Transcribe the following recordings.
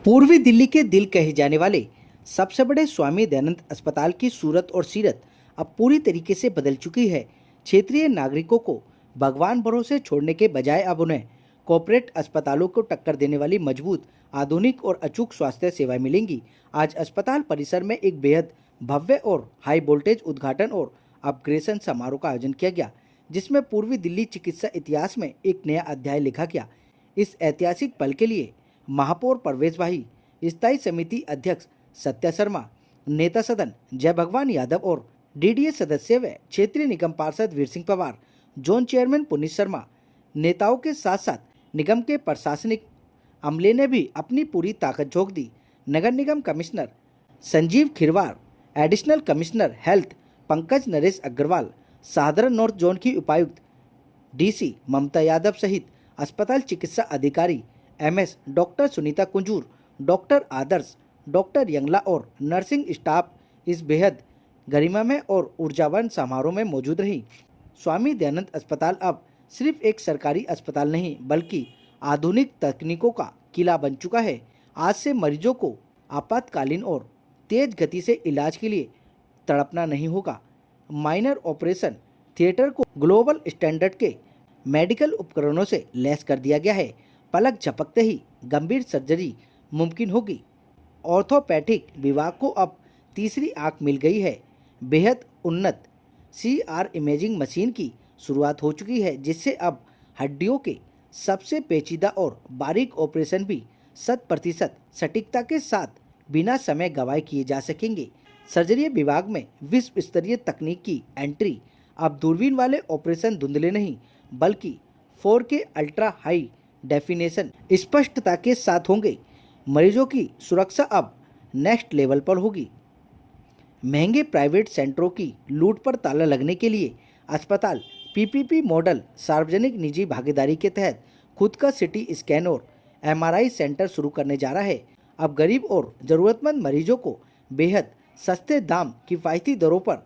पूर्वी दिल्ली के दिल कहे जाने वाले सबसे बड़े स्वामी दयानंद अस्पताल की सूरत और सीरत अब पूरी तरीके से बदल चुकी है। क्षेत्रीय नागरिकों को भगवान भरोसे छोड़ने के बजाय अब उन्हें कॉर्पोरेट अस्पतालों को टक्कर देने वाली मजबूत, आधुनिक और अचूक स्वास्थ्य सेवाएं मिलेंगी। आज अस्पताल परिसर में एक बेहद भव्य और हाई वोल्टेज उद्घाटन और अपग्रेडेशन समारोह का आयोजन किया गया, जिसमें पूर्वी दिल्ली चिकित्सा इतिहास में एक नया अध्याय लिखा गया। इस ऐतिहासिक पल के लिए महापौर परवेज भाई, स्थायी समिति अध्यक्ष सत्या शर्मा, नेता सदन जय भगवान यादव और डीडीए सदस्य व क्षेत्रीय निगम पार्षद वीर सिंह पवार, जोन चेयरमैन पुनीत शर्मा, नेताओं के साथ साथ निगम के प्रशासनिक अमले ने भी अपनी पूरी ताकत झोंक दी। नगर निगम commissioner Sanjeev Khirwar, additional commissioner health Pankaj Naresh Agrawal, साधारण नॉर्थ जोन की उपायुक्त डीसी ममता यादव सहित अस्पताल चिकित्सा अधिकारी एमएस डॉक्टर सुनीता कुंजूर, डॉक्टर आदर्श, डॉक्टर यंगला और नर्सिंग स्टाफ इस बेहद गरिमामय और ऊर्जावान समारोह में मौजूद रही। स्वामी दयानंद अस्पताल अब सिर्फ एक सरकारी अस्पताल नहीं, बल्कि आधुनिक तकनीकों का किला बन चुका है। आज से मरीजों को आपातकालीन और तेज गति से इलाज के लिए तड़पना नहीं होगा। माइनर ऑपरेशन थिएटर को ग्लोबल स्टैंडर्ड के मेडिकल उपकरणों से लैस कर दिया गया है। पलक झपकते ही गंभीर सर्जरी मुमकिन होगी। ऑर्थोपैडिक विभाग को अब तीसरी आंख मिल गई है। बेहद उन्नत सीआर इमेजिंग मशीन की शुरुआत हो चुकी है, जिससे अब हड्डियों के सबसे पेचीदा और बारीक ऑपरेशन भी 100% सटीकता के साथ बिना समय गंवाए किए जा सकेंगे। सर्जरी विभाग में विश्व स्तरीय तकनीक की एंट्री। अब दूरबीन वाले ऑपरेशन धुंधले नहीं, बल्कि 4K अल्ट्रा हाई डेफिनेशन स्पष्टता के साथ होंगे। मरीजों की सुरक्षा अब नेक्स्ट लेवल पर होगी। महंगे प्राइवेट सेंटरों की लूट पर ताला लगने के लिए अस्पताल पीपीपी मॉडल सार्वजनिक निजी भागीदारी के तहत खुद का सिटी स्कैन और एमआरआई सेंटर शुरू करने जा रहा है। अब गरीब और ज़रूरतमंद मरीजों को बेहद सस्ते दाम, किफ़ायती दरों पर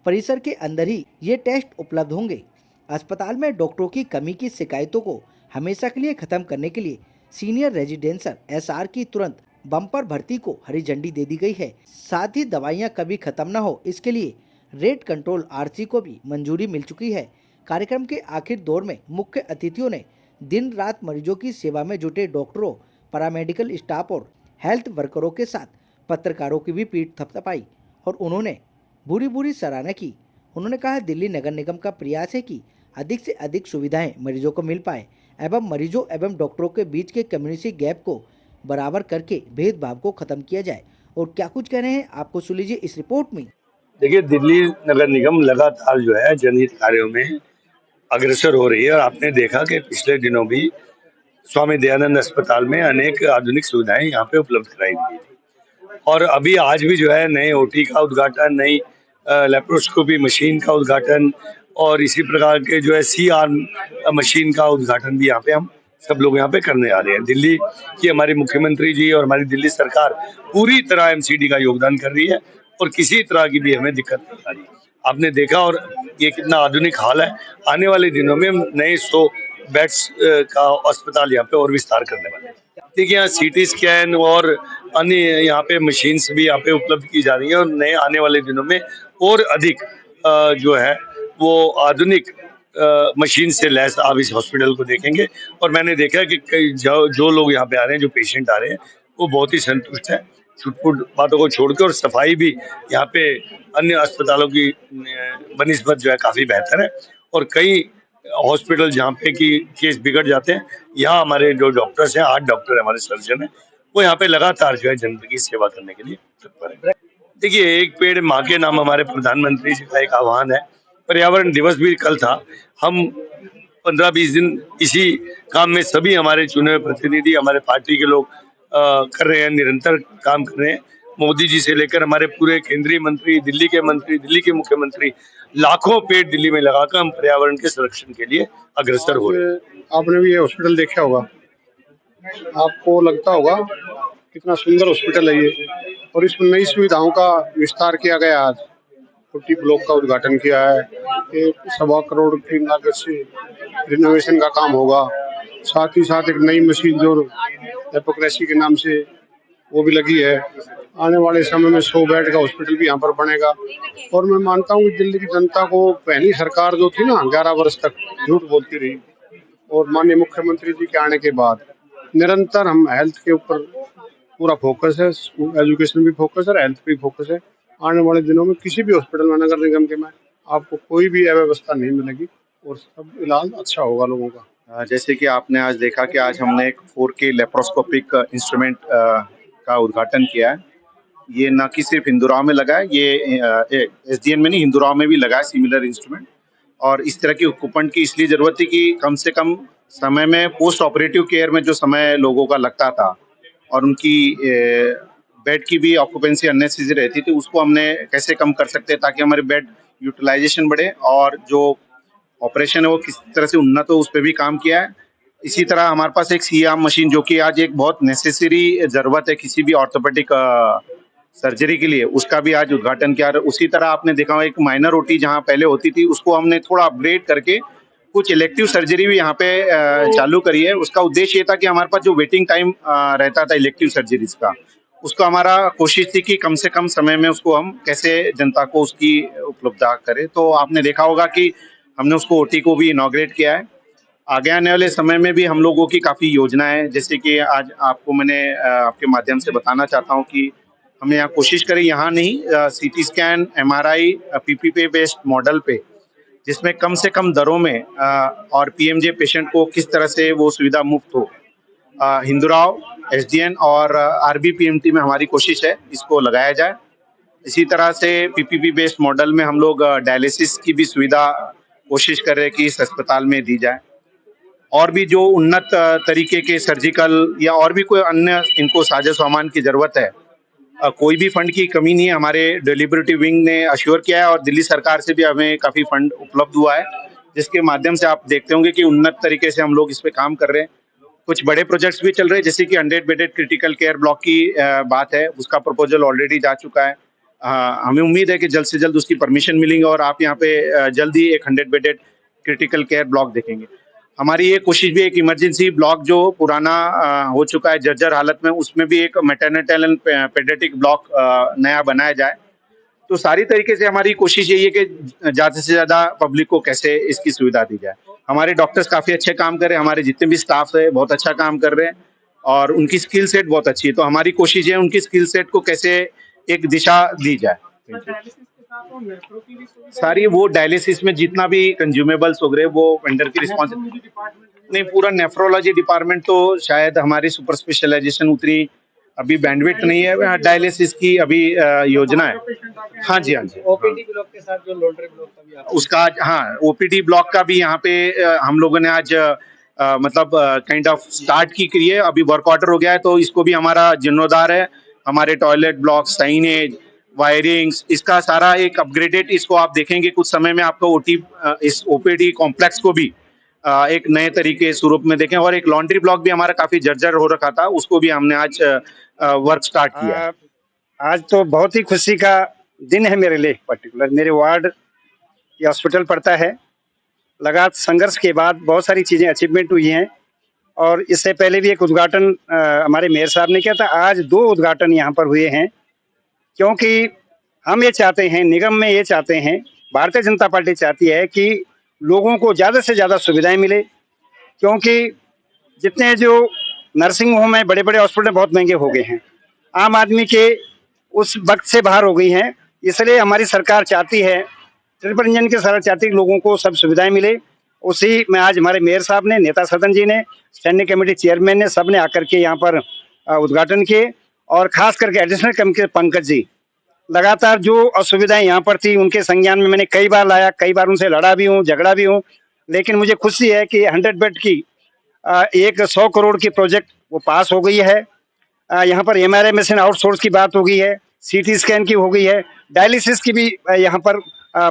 परिसर के अंदर ही ये टेस्ट उपलब्ध होंगे। अस्पताल में डॉक्टरों की कमी की शिकायतों को हमेशा के लिए खत्म करने के लिए सीनियर रेजिडेंशियल एसआर की तुरंत बम्पर भर्ती को हरी झंडी दे दी गई है। साथ ही दवाइयां कभी खत्म न हो, इसके लिए रेट कंट्रोल आरसी को भी मंजूरी मिल चुकी है। कार्यक्रम के आखिर दौर में मुख्य अतिथियों ने दिन रात मरीजों की सेवा में जुटे डॉक्टरों, पैरामेडिकल स्टाफ और हेल्थ वर्करों के साथ पत्रकारों की भी पीठ थपथपाई और उन्होंने बुरी सराहना की। उन्होंने कहा, दिल्ली नगर निगम का प्रयास है कि अधिक से अधिक सुविधाएं मरीजों को मिल पाए एवं मरीजों एवं डॉक्टरों के बीच के कम्युनिटी गैप को बराबर करके भेदभाव को खत्म किया जाए। और क्या कुछ कह रहे हैं आपको सुन लीजिए इस रिपोर्ट में। देखिए, दिल्ली नगर निगम लगातार जो है जनहित कार्यों में अग्रसर हो रही है और आपने देखा कि पिछले दिनों भी स्वामी दयानंद अस्पताल में अनेक आधुनिक सुविधाएं यहाँ पे उपलब्ध कराई गई थी और अभी आज भी जो है नए ओटी का उद्घाटन, नई लेप्रोस्कोपी मशीन का उद्घाटन और इसी प्रकार के जो है सीआर मशीन का उद्घाटन भी यहाँ पे हम सब लोग यहाँ पे करने आ रहे हैं। दिल्ली की हमारी मुख्यमंत्री जी और हमारी दिल्ली सरकार पूरी तरह एमसीडी का योगदान कर रही है और किसी तरह की भी हमें दिक्कत नहीं आ रही। आपने देखा और ये कितना आधुनिक हाल है। आने वाले दिनों में हम नए 100 बेड्स का अस्पताल यहाँ पे और विस्तार करने वाले हैं। देखिए, यहाँ सीटी स्कैन और अन्य यहाँ पे मशीन्स भी यहाँ पे उपलब्ध की जा रही है और नए आने वाले दिनों में और अधिक जो है वो आधुनिक मशीन से लैस आप इस हॉस्पिटल को देखेंगे। और मैंने देखा कि कई जो लोग यहाँ पे आ रहे हैं, जो पेशेंट आ रहे हैं, वो बहुत ही संतुष्ट है। छुटपुट बातों को छोड़कर और सफाई भी यहाँ पे अन्य अस्पतालों की बनिस्बत जो है काफी बेहतर है और कई हॉस्पिटल जहाँ पे कि केस बिगड़ जाते हैं, यहाँ हमारे जो डॉक्टर्स हैं, 8 डॉक्टर हमारे सर्जन हैं, वो यहाँ पे लगातार जो है जनता की सेवा करने के लिए तत्पर है। देखिए, एक पेड़ माँ के नाम हमारे प्रधानमंत्री जी का एक आह्वान है। पर्यावरण दिवस भी कल था। हम 15-20 दिन इसी काम में सभी हमारे चुने हुए प्रतिनिधि, हमारे पार्टी के लोग कर रहे हैं, निरंतर काम कर रहे हैं। मोदी जी से लेकर हमारे पूरे केंद्रीय मंत्री, दिल्ली के मुख्यमंत्री लाखों पेड़ दिल्ली में लगाकर हम पर्यावरण के संरक्षण के लिए अग्रसर हो रहे हैं। आपने भी ये हॉस्पिटल देखा होगा, आपको लगता होगा कितना सुंदर हॉस्पिटल है ये और इसमें नई सुविधाओं का विस्तार किया गया। आज 40 ब्लॉक का उद्घाटन किया है। 1.25 करोड़ की लागत से रिनोवेशन का काम होगा। साथ ही साथ एक नई मशीन जो एपोक्रेसी के नाम से वो भी लगी है। आने वाले समय में 100 बेड का हॉस्पिटल भी यहाँ पर बनेगा। और मैं मानता हूँ कि दिल्ली की जनता को पहली सरकार जो थी ना 11 वर्ष तक झूठ बोलती रही, और माननीय मुख्यमंत्री जी के आने के बाद निरंतर हम हेल्थ के ऊपर पूरा फोकस है, एजुकेशन भी फोकस है, हेल्थ भी फोकस है। आने वाले दिनों में किसी भी हॉस्पिटल में, नगर निगम के में, आपको कोई भी अव्यवस्था नहीं मिलेगी और सब इलाज अच्छा होगा लोगों का। जैसे कि आपने आज देखा कि आज हमने एक 4K लेप्रोस्कोपिक इंस्ट्रूमेंट का उद्घाटन किया है। ये न कि सिर्फ हिंदुराव में लगा है, ये एसडीएन में नहीं, हिंदुराव में भी लगा है सिमिलर इंस्ट्रूमेंट। और इस तरह की इक्विपमेंट की इसलिए जरूरत थी कि कम से कम समय में पोस्ट ऑपरेटिव केयर में जो समय लोगों का लगता था और उनकी बेड की भी ऑक्यूपेंसी अननेसेसरी रहती थी, उसको हमने कैसे कम कर सकते हैं ताकि हमारे बेड यूटिलाइजेशन बढ़े और जो ऑपरेशन है वो किस तरह से उन्नत हो, उस पर भी काम किया है। इसी तरह हमारे पास एक सी-आर्म मशीन जो कि आज एक बहुत नेसेसरी जरूरत है किसी भी ऑर्थोपेडिक सर्जरी के लिए, उसका भी आज उद्घाटन किया। उसी तरह आपने देखा होगा एक माइनर ओटी जहाँ पहले होती थी, उसको हमने थोड़ा अपग्रेड करके कुछ इलेक्टिव सर्जरी भी यहाँ पे चालू करी है। उसका उद्देश्य ये था कि हमारे पास जो वेटिंग टाइम रहता था इलेक्टिव सर्जरीज का, उसको हमारा कोशिश थी कि कम से कम समय में उसको हम कैसे जनता को उसकी उपलब्धता करें। तो आपने देखा होगा कि हमने उसको ओटी को भी इनॉग्रेट किया है। आगे आने वाले समय में भी हम लोगों की काफ़ी योजनाएं हैं, जैसे कि आज आपको मैंने आपके माध्यम से बताना चाहता हूं कि हमने यहाँ कोशिश करी, यहाँ नहीं, CT scan, MRI, PPP based model पे, जिसमें कम से कम दरों में और पीएमजे पेशेंट को किस तरह से वो सुविधा मुफ्त हो। हिंदुराव, एसडीएन और आरबीपीएमटी में हमारी कोशिश है इसको लगाया जाए। इसी तरह से पीपीपी बेस्ड मॉडल में हम लोग डायलिसिस की भी सुविधा कोशिश कर रहे हैं कि इस अस्पताल में दी जाए। और भी जो उन्नत तरीके के सर्जिकल या और भी कोई अन्य इनको साजो सामान की जरूरत है, कोई भी फंड की कमी नहीं है। हमारे डिलिबरेटिव विंग ने अश्योर किया है और दिल्ली सरकार से भी हमें काफ़ी फंड उपलब्ध हुआ है, जिसके माध्यम से आप देखते होंगे कि उन्नत तरीके से हम लोग इस पे काम कर रहे हैं। कुछ बड़े प्रोजेक्ट्स भी चल रहे हैं, जैसे कि 100 बेडेड क्रिटिकल केयर ब्लॉक की बात है, उसका प्रपोजल ऑलरेडी जा चुका है। हमें उम्मीद है कि जल्द से जल्द उसकी परमिशन मिलेंगी और आप यहाँ पे जल्द ही एक 100 बेडेड क्रिटिकल केयर ब्लॉक देखेंगे। हमारी ये कोशिश भी एक इमरजेंसी ब्लॉक जो पुराना हो चुका है जर्जर हालत में, उसमें भी एक मैटरनिटल एंड पेडियाट्रिक ब्लॉक नया बनाया जाए। तो सारी तरीके से हमारी कोशिश यही है कि ज़्यादा से ज़्यादा पब्लिक को कैसे इसकी सुविधा दी जाए। हमारे डॉक्टर्स काफ़ी अच्छे काम कर रहे हैं, हमारे जितने भी स्टाफ है बहुत अच्छा काम कर रहे हैं और उनकी स्किल सेट बहुत अच्छी है। तो हमारी कोशिश है उनकी स्किल सेट को कैसे एक दिशा दी जाए। सारी वो डायलिसिस में जितना भी कंज्यूमेबल्स हो गए वो वेंडर की रिस्पॉन्सिबिलिटी नहीं, पूरा नेफ्रोलॉजी डिपार्टमेंट तो शायद हमारी सुपर स्पेशलाइजेशन उतनी अभी बैंडविड्थ नहीं है, डायलिसिस की अभी योजना है। हाँ जी, हाँ जी। ओपीडी ब्लॉक के साथ जो लॉन्ड्री ब्लॉक का भी आता उसका आज, हाँ, ओपीडी ब्लॉक का भी यहाँ पे हम लोगों ने आज मतलब काइंड ऑफ स्टार्ट की है। अभी वर्क ऑर्डर हो गया है, तो इसको भी हमारा जीर्णोद्धार है। हमारे टॉयलेट ब्लॉक, साइनेज, वायरिंग्स, इसका सारा एक अपग्रेडेड, इसको आप देखेंगे कुछ समय में आपको इस ओपीडी कॉम्प्लेक्स को भी एक नए तरीके स्वरूप में देखें। और एक लॉन्ड्री ब्लॉक भी हमारा काफी जर्जर हो रखा था, उसको भी हमने आज वर्क स्टार्ट किया। आज तो बहुत ही खुशी का दिन है मेरे लिए। पर्टिकुलर मेरे वार्ड ये हॉस्पिटल पड़ता है। लगातार संघर्ष के बाद बहुत सारी चीज़ें अचीवमेंट हुई हैं और इससे पहले भी एक उद्घाटन हमारे मेयर साहब ने किया था। आज 2 उद्घाटन यहाँ पर हुए हैं, क्योंकि हम ये चाहते हैं, निगम में ये चाहते हैं, भारतीय जनता पार्टी चाहती है कि लोगों को ज़्यादा से ज़्यादा सुविधाएं मिले, क्योंकि जितने जो नर्सिंग होम है, बड़े बड़े हॉस्पिटल बहुत महंगे हो गए हैं, आम आदमी के उस वक्त से बाहर हो गई हैं। इसलिए हमारी सरकार चाहती है, ट्रिपल इंजन की सरकार चाहती है कि लोगों को सब सुविधाएं मिले। उसी में आज हमारे मेयर साहब ने, नेता सदन जी ने, स्टैंडिंग कमेटी चेयरमैन ने, सब ने आकर के यहाँ पर उद्घाटन किए। और खास करके एडिशनल कमिश्नर पंकज जी लगातार जो असुविधाएं यहाँ पर थी उनके संज्ञान में मैंने कई बार लाया, कई बार उनसे लड़ा भी हूँ, झगड़ा भी हूँ, लेकिन मुझे खुशी है कि 100 बेड की एक 100 करोड़ की प्रोजेक्ट वो पास हो गई है। यहाँ पर एमआरआई मशीन आउटसोर्स की बात हो गई है, सीटी स्कैन की हो गई है, डायलिसिस की भी यहाँ पर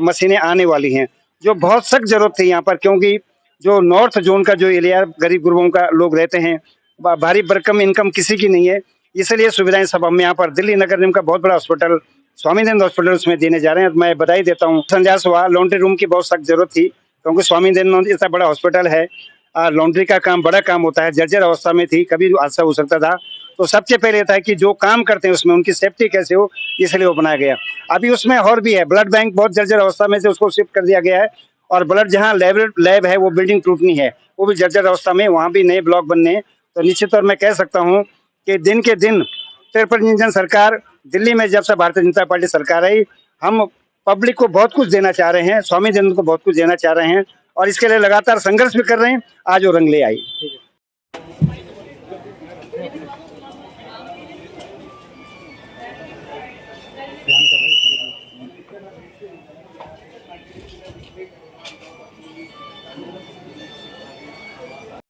मशीनें आने वाली हैं, जो बहुत सख्त जरूरत थी यहाँ पर, क्योंकि जो नॉर्थ जोन का जो एरिया गरीब गुरबों का लोग रहते हैं, भारी भरकम इनकम किसी की नहीं है, इसलिए सुविधाएं सब हम यहाँ पर दिल्ली नगर निगम का बहुत बड़ा हॉस्पिटल स्वामी दयानंद हॉस्पिटल उसमें देने जा रहे हैं। मैं बधाई देता हूँ। संजास हुआ, लॉन्ड्री रूम की बहुत सख्त जरूरत थी, क्योंकि स्वामी दयानंद इतना बड़ा हॉस्पिटल है, लॉन्ड्री का काम बड़ा काम होता है, जर्जर अवस्था में थी, कभी हादसा हो सकता था। तो सबसे पहले था कि जो काम करते हैं उसमें उनकी सेफ्टी कैसे हो, इसलिए वो बनाया गया। अभी उसमें और भी है, ब्लड बैंक बहुत जर्जर अवस्था में से उसको शिफ्ट कर दिया गया है, और ब्लड जहाँ लैब है वो बिल्डिंग टूटनी है, वो भी जर्जर अवस्था में, वहाँ भी नए ब्लॉक बनने हैं। तो निश्चित तौर मैं कह सकता हूँ कि दिन के दिन त्रिपंजन सरकार, दिल्ली में जब से भारतीय जनता पार्टी सरकार आई, हम पब्लिक को बहुत कुछ देना चाह रहे हैं, स्वामी दयानंद को बहुत कुछ देना चाह रहे हैं, और इसके लिए लगातार संघर्ष भी कर रहे हैं। आज वो रंग ले आई।